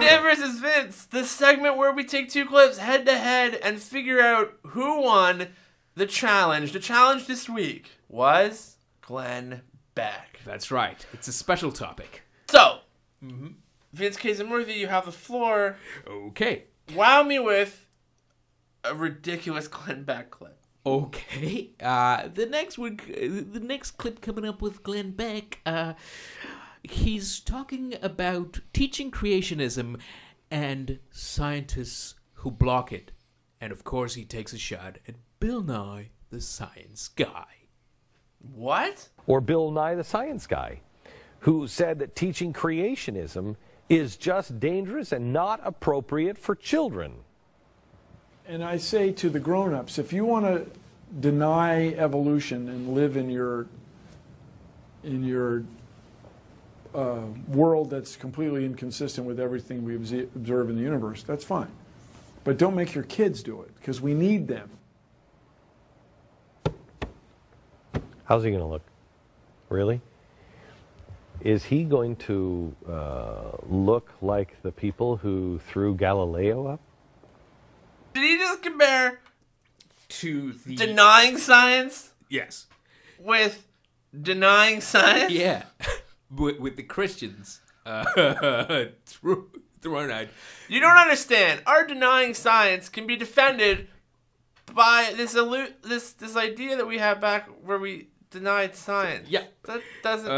Dan versus Vince, the segment where we take two clips head to head and figure out who won the challenge. The challenge this week was Glenn Beck. That's right. It's a special topic. So, Vince Kazemurthy, you have the floor. Okay. Wow me with a ridiculous Glenn Beck clip. Okay. The next clip coming up with Glenn Beck, he's talking about teaching creationism and scientists who block it. And of course he takes a shot at Bill Nye, the science guy. What? Or Bill Nye, the science guy, who said that teaching creationism is just dangerous and not appropriate for children. And I say to the grown-ups, if you want to deny evolution and live in your world that's completely inconsistent with everything we observe in the universe, that's fine. But don't make your kids do it, because we need them. How's he going to look? Really? Is he going to look like the people who threw Galileo up? Did he just compare To the... denying science Yes. with denying science? Yeah. with the Christians thrown out. You don't understand. Our denying science can be defended by this idea that we had back where we denied science. Yeah. That doesn't...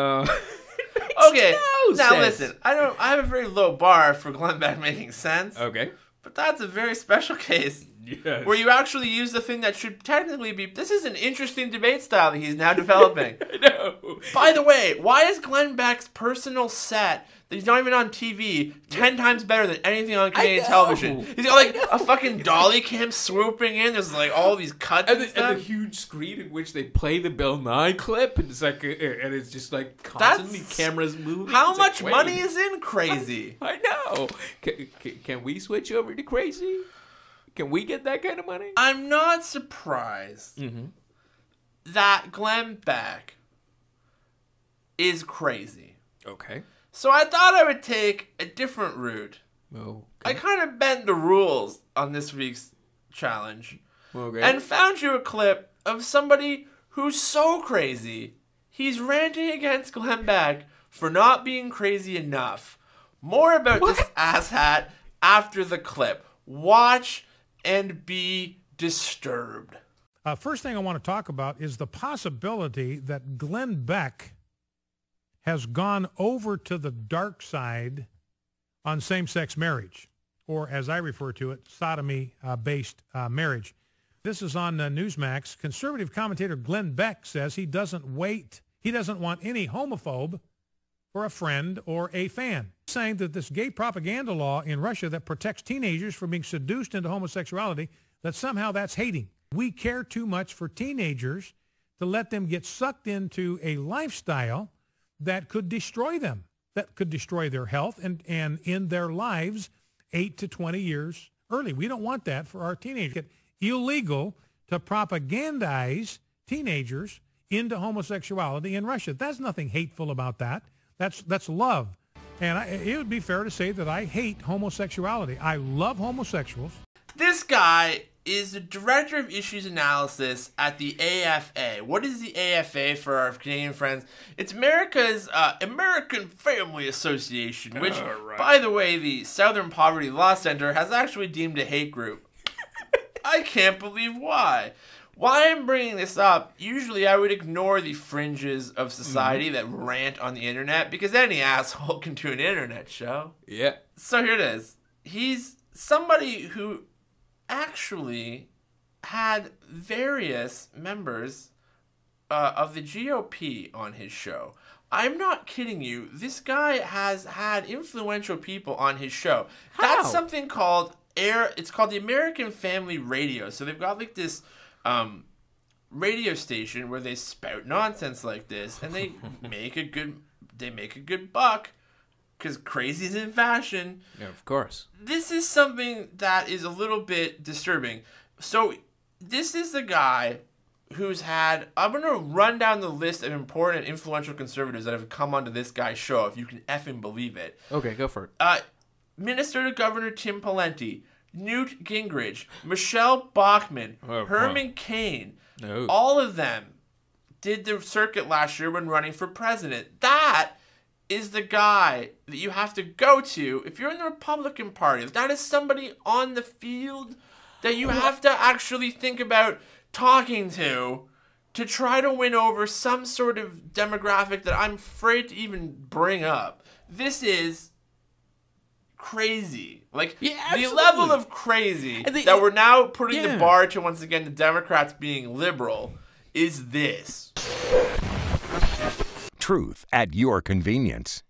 Okay. now listen, I have a very low bar for Glenn Beck making sense. Okay. But that's a very special case. Yes. Where you actually use the thing that should technically be... This is an interesting debate style that he's now developing. I know. By the way, why is Glenn Beck's personal set that he's not even on TV 10 times better than anything on Canadian television? He's got like a fucking dolly cam swooping in. There's like all these cuts and stuff. And the huge screen in which they play the Bill Nye clip, and it's like, and it's just like constantly cameras moving. How it's much like, money is in Crazy? I know. Can we switch over to Crazy? Can we get that kind of money? I'm not surprised that Glenn Beck is crazy. Okay. So I thought I would take a different route. Okay. I kind of bent the rules on this week's challenge. Okay. And found you a clip of somebody who's so crazy, he's ranting against Glenn Beck for not being crazy enough. More about this asshat after the clip. Watch and be disturbed. First thing I want to talk about is the possibility that Glenn Beck has gone over to the dark side on same-sex marriage, or as I refer to it, sodomy-based marriage. This is on Newsmax. Conservative commentator Glenn Beck says he doesn't want any homophobe for a friend or a fan, saying that this gay propaganda law in Russia that protects teenagers from being seduced into homosexuality, that somehow that's hating. We care too much for teenagers to let them get sucked into a lifestyle that could destroy them, that could destroy their health and end their lives 8 to 20 years early. We don't want that for our teenagers. It's illegal to propagandize teenagers into homosexuality in Russia. There's nothing hateful about that. That's love. And it would be fair to say that I hate homosexuality. I love homosexuals. This guy is the Director of Issues Analysis at the AFA. What is the AFA for our Canadian friends? It's America's American Family Association, which, by the way, the Southern Poverty Law Center has actually deemed a hate group. I can't believe why. Why I'm bringing this up, usually I would ignore the fringes of society that rant on the internet, because any asshole can do an internet show. Yeah. So here it is. He's somebody who actually had various members of the GOP on his show. I'm not kidding you. This guy has had influential people on his show. How? That's something called it's called the American Family Radio. So they've got like this radio station where they spout nonsense like this, and they make a good buck because crazy's in fashion. Yeah, of course. This is something that is a little bit disturbing. So this is the guy who's had... I'm going to run down the list of important and influential conservatives that have come onto this guy's show, if you can effing believe it. Okay, go for it. Minnesota Governor Tim Pawlenty, Newt Gingrich, Michelle Bachmann, Herman Cain, all of them did the circuit last year when running for president. That is the guy that you have to go to if you're in the Republican Party. If that is somebody on the field that you have to actually think about talking to try to win over some sort of demographic that I'm afraid to even bring up. This is crazy. Like, the level of crazy that we're now putting the bar to, once again, the Democrats being liberal, is this. Truth at your convenience.